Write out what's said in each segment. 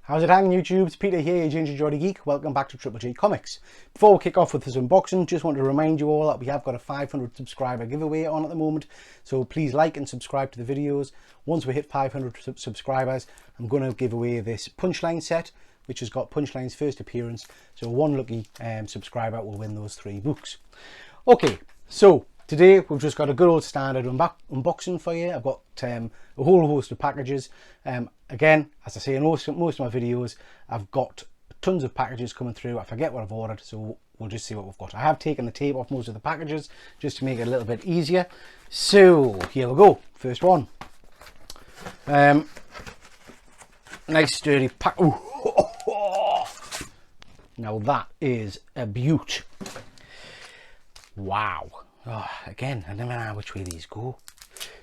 How's it hanging, YouTube? It's Peter here, your Ginger Jolly Geek. Welcome back to Triple G Comics. Before we kick off with this unboxing, just want to remind you all that we have got a 500 subscriber giveaway on at the moment. So please like and subscribe to the videos. Once we hit 500 subscribers, I'm going to give away this Punchline set, which has got Punchline's first appearance. So one lucky subscriber will win those 3 books. Okay, so today we've just got a good old standard unboxing for you. I've got a whole host of packages. Again, as I say in most of my videos, I've got tons of packages coming through. I forget what I've ordered, so we'll just see what we've got. I have taken the tape off most of the packages just to make it a little bit easier. So here we go. First one. Nice sturdy pack. Ooh. Now that is a beaut. Wow. Oh, again, I never know which way these go.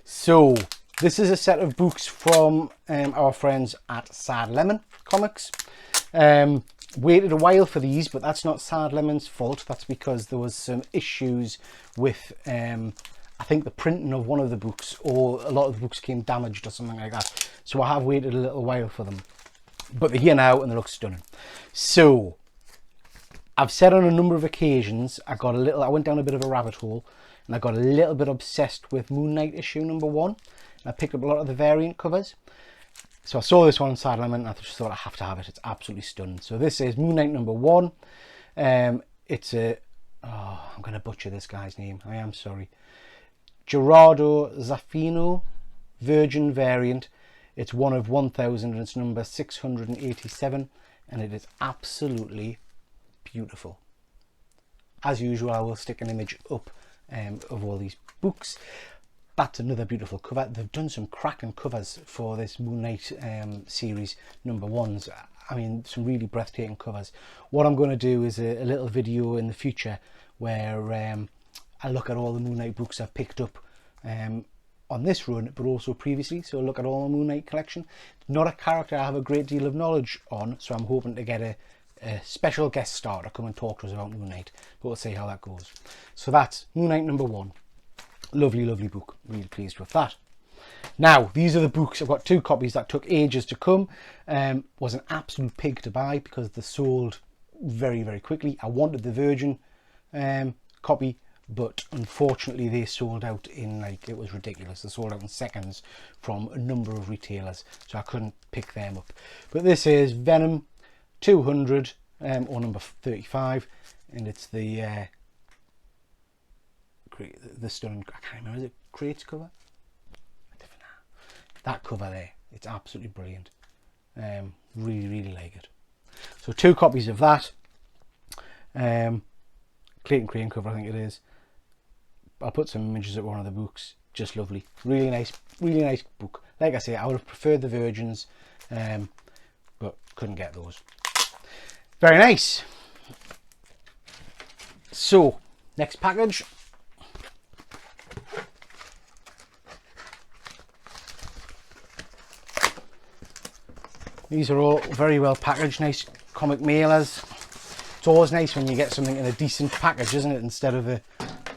So this is a set of books from our friends at Sad Lemon Comics. Waited a while for these, but that's not Sad Lemon's fault. That's because there was some issues with I think the printing of one of the books, or a lot of the books came damaged or something like that. So I have waited a little while for them, but they're here now and they look stunning. So I've said on a number of occasions, I went down a bit of a rabbit hole and I got a little bit obsessed with Moon Knight issue #1. And I picked up a lot of the variant covers. So I saw this one on Sad Lemon and I just thought I have to have it. It's absolutely stunning. So this is Moon Knight #1. It's a, I'm going to butcher this guy's name. I am sorry. Gerardo Zaffino Virgin variant. It's one of 1000 and it's number 687. And it is absolutely beautiful. As usual, I will stick an image up of all these books. That's another beautiful cover. They've done some cracking covers for this Moon Knight series #1s. I mean, some really breathtaking covers. What I'm going to do is a little video in the future where I look at all the Moon Knight books I've picked up on this run, but also previously. So look at all the Moon Knight collection. Not a character I have a great deal of knowledge on, so I'm hoping to get a special guest star to come and talk to us about Moon Knight, but we'll see how that goes. So that's Moon Knight #1. Lovely, lovely book. Really pleased with that. Now, these are the books. I've got 2 copies that took ages to come. Was an absolute pig to buy because they sold very, very quickly. I wanted the Virgin copy, but unfortunately they sold out in, like, it was ridiculous. They sold out in seconds from a number of retailers, so I couldn't pick them up. But this is Venom 200 or number 35, and it's the stunning, I can't remember, is it Crates cover? That cover there, it's absolutely brilliant. Really, really like it. So 2 copies of that. Clayton Crane cover, I think it is. I'll put some images of one of the books. Just lovely. Really nice book. Like I say, I would have preferred the Virgins, but couldn't get those. Very nice. So, next package. These are all very well packaged, nice comic mailers. It's always nice when you get something in a decent package, isn't it, instead of an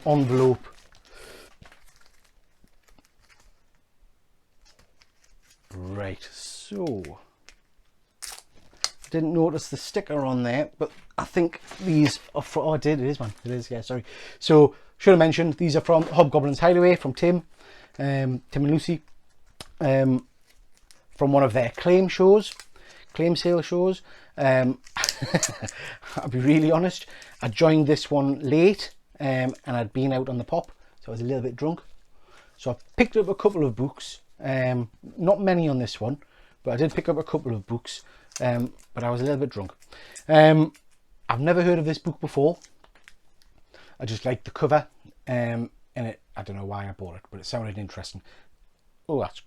envelope. Right, so didn't notice the sticker on there, but I think these are from, oh, it is, man. It is, yeah, sorry. So, should have mentioned, these are from Hobgoblin's Hideaway, from Tim and Lucy. From one of their claim sale shows. I'll be really honest, I joined this one late and I'd been out on the pop, so I was a little bit drunk. So I picked up a couple of books, not many on this one, but I did pick up a couple of books, but I was a little bit drunk. I've never heard of this book before. I just liked the cover, and I don't know why I bought it, but it sounded interesting. Oh, that's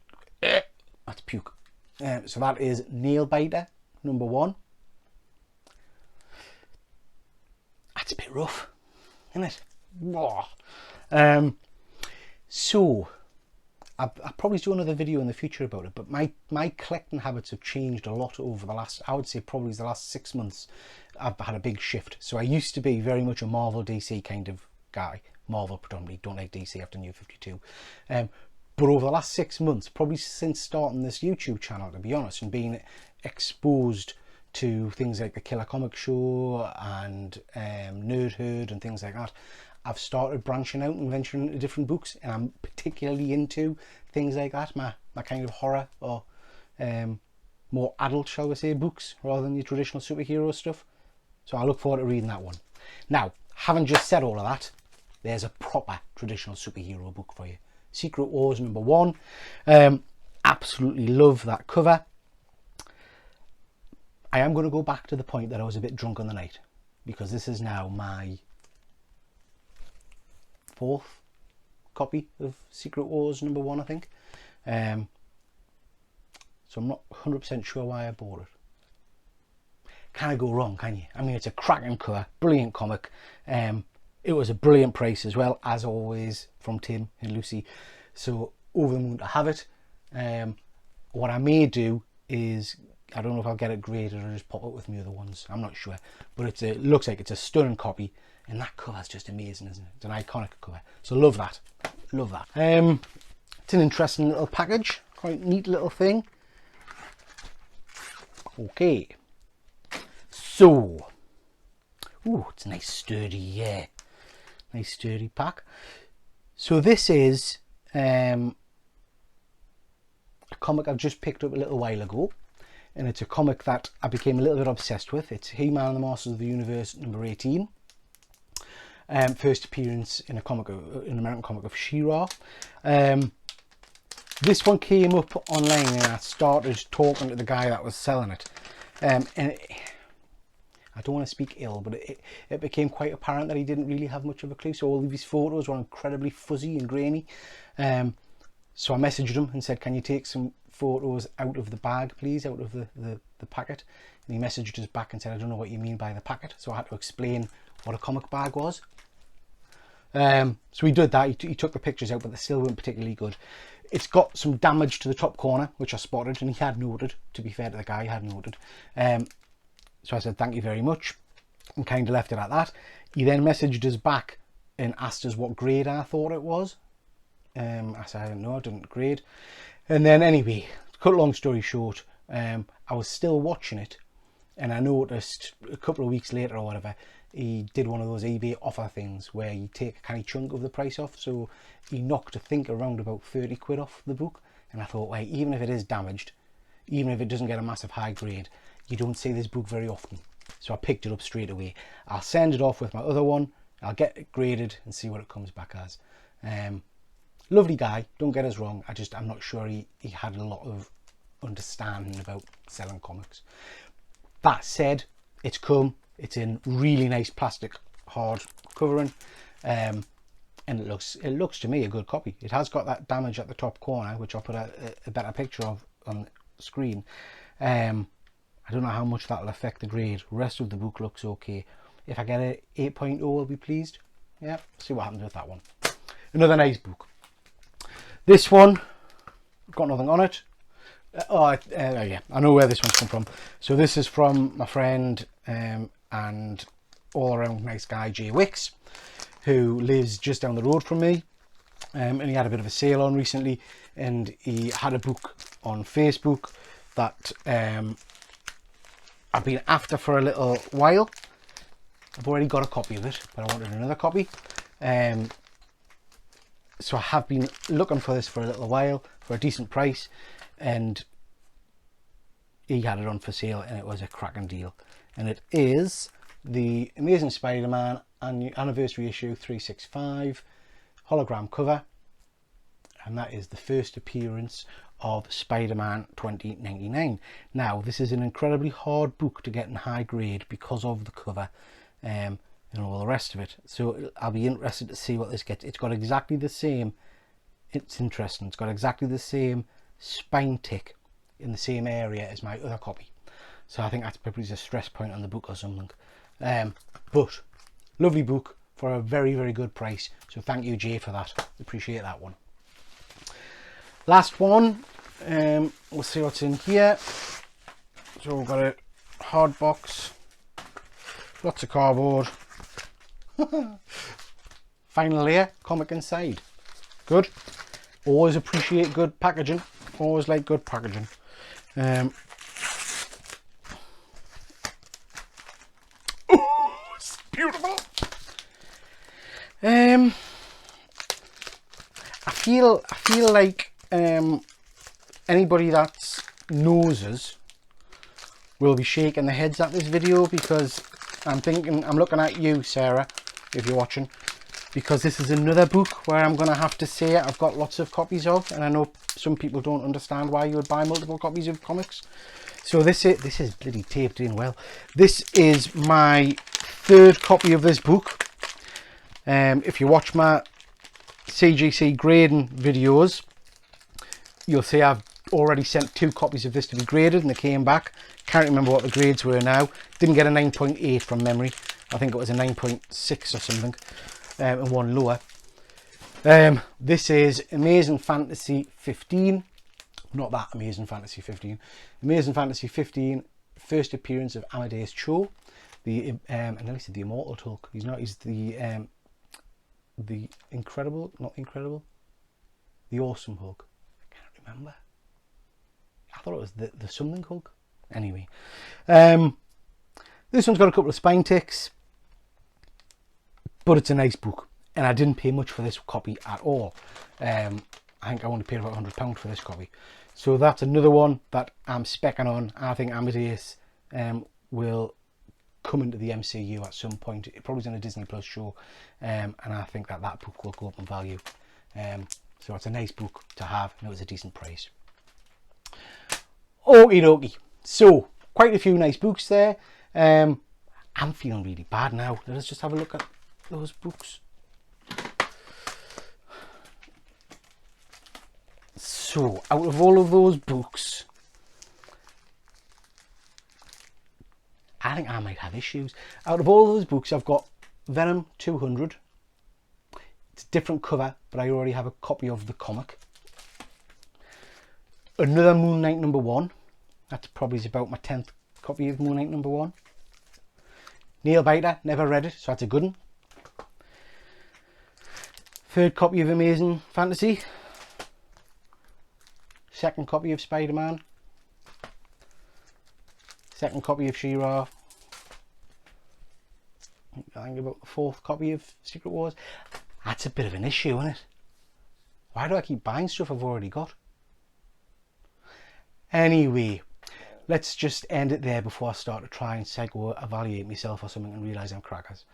puke. So that is Nailbiter #1. That's a bit rough, isn't it? So I'll probably do another video in the future about it, but my collecting habits have changed a lot over the last, I would say probably the last 6 months. I've had a big shift. So I used to be very much a Marvel DC kind of guy. Marvel predominantly, don't like DC after New 52. But over the last 6 months, probably since starting this YouTube channel, to be honest, and being exposed to things like the Killer Comic Show and Nerd Herd and things like that, I've started branching out and venturing into different books, and I'm particularly into things like that, my kind of horror or more adult, shall we say, books rather than your traditional superhero stuff. So I look forward to reading that one. Now, having just said all of that, there's a proper traditional superhero book for you. Secret Wars #1. Absolutely love that cover. I am going to go back to the point that I was a bit drunk on the night, because this is now my 4th copy of Secret Wars #1, I think. So I'm not 100% sure why I bought it. Can I go wrong, can you? I mean, it's a cracking cover, brilliant comic. It was a brilliant price as well, as always, from Tim and Lucy. So over the moon to have it. What I may do is, I don't know if I'll get it graded or just pop it with my other ones. I'm not sure. But it looks like it's a stunning copy. And that cover's just amazing, isn't it? It's an iconic cover. So love that. Love that. It's an interesting little package. Quite neat little thing. Okay. So. Ooh, it's a nice sturdy, nice sturdy pack. So this is a comic I've just picked up a little while ago. And it's a comic that I became a little bit obsessed with. It's He-Man and the Masters of the Universe #18. First appearance in an American comic of She-Ra. This one came up online and I started talking to the guy that was selling it. I don't want to speak ill, but it became quite apparent that he didn't really have much of a clue. So all of his photos were incredibly fuzzy and grainy. So I messaged him and said, can you take some photos out of the bag, please, out of the packet? And he messaged us back and said, I don't know what you mean by the packet. So I had to explain what a comic bag was. So he did that. He took the pictures out, but they still weren't particularly good. It's got some damage to the top corner, which I spotted, and he had noted. To be fair to the guy, he had noted. So I said, thank you very much, and kind of left it at that. He then messaged us back and asked us what grade I thought it was. I said, no, I didn't grade. And then anyway, cut a long story short, I was still watching it, and I noticed a couple of weeks later or whatever, he did one of those eBay offer things where you take a kind of chunk of the price off. So he knocked, I think, around about 30 quid off the book. And I thought, wait, even if it is damaged, even if it doesn't get a massive high grade, you don't see this book very often. So I picked it up straight away. I'll send it off with my other one. I'll get it graded and see what it comes back as. Lovely guy, don't get us wrong. I'm not sure he had a lot of understanding about selling comics. That said, it's come. It's in really nice plastic hard covering, and it looks to me a good copy. It has got that damage at the top corner, which I'll put a better picture of on the screen. I don't know how much that'll affect the grade. The rest of the book looks okay. If I get an 8.0, I'll be pleased. Yeah, see what happens with that one. Another nice book. This one, got nothing on it. Yeah, I know where this one's come from. So this is from my friend and all-around nice guy, Jay Wicks, who lives just down the road from me. And he had a bit of a sale on recently, and he had a book on Facebook that I've been after for a little while. I've already got a copy of it, but I wanted another copy. So I have been looking for this for a little while for a decent price, and he had it on for sale, and it was a cracking deal. And it is the Amazing Spider-Man Anniversary Issue 365 hologram cover, and that is the first appearance of Spider-Man 2099. Now, this is an incredibly hard book to get in high grade because of the cover and all the rest of it. So I'll be interested to see what this gets. It's got exactly the same, it's interesting, it's got exactly the same spine tick in the same area as my other copy. So I think that's probably a stress point on the book or something. But lovely book for a very, very good price. So thank you, Jay, for that. Appreciate that one. Last one. We'll see what's in here. So we've got a hard box, lots of cardboard. Final layer, comic inside. Good. Always appreciate good packaging. Always like good packaging. Oh, it's beautiful. I feel like anybody that knows us will be shaking their heads at this video, because I'm looking at you, Sarah, if you're watching, because this is another book where I'm going to have to say I've got lots of copies of, and I know some people don't understand why you would buy multiple copies of comics. So this is bloody taped in well. This is my third copy of this book. If you watch my CGC grading videos, you'll see I've already sent 2 copies of this to be graded, and they came back. Can't remember what the grades were now. Didn't get a 9.8 from memory. I think it was a 9.6 or something, and one lower. This is Amazing Fantasy 15. Not that Amazing Fantasy 15. Amazing Fantasy 15, first appearance of Amadeus Cho. I nearly said the Immortal Hulk. He's not. He's the Incredible, not Incredible, the Awesome Hulk. I can't remember. I thought it was the something Hulk. Anyway, this one's got a couple of spine ticks, but it's a nice book, and I didn't pay much for this copy at all. I think I only paid about £100 for this copy. So that's another one that I'm specking on. I think Amadeus will come into the MCU at some point. It probably is in a Disney Plus show, and I think that book will go up in value. So it's a nice book to have, and it was a decent price. Okie dokie. So quite a few nice books there. I'm feeling really bad now. Let's just have a look at those books. So out of all of those books, I think I might have issues. Out of all those books, I've got Venom 200. It's a different cover, but I already have a copy of the comic. Another Moon Knight #1. That's probably about my 10th copy of Moon Knight #1. Nail Biter, never read it, so that's a good one. Third copy of Amazing Fantasy. Second copy of SpiderMan. Second copy of She-Ra. I think about the 4th copy of Secret Wars. That's a bit of an issue, isn't it? Why do I keep buying stuff I've already got? Anyway, let's just end it there before I start to try and psycho-evaluate myself or something and realise I'm crackers.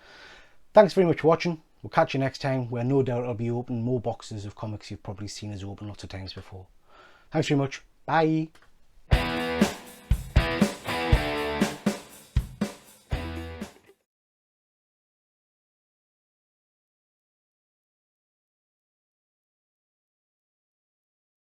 Thanks very much for watching. We'll catch you next time, where no doubt I'll be opening more boxes of comics you've probably seen us open lots of times before. Thanks very much. Bye.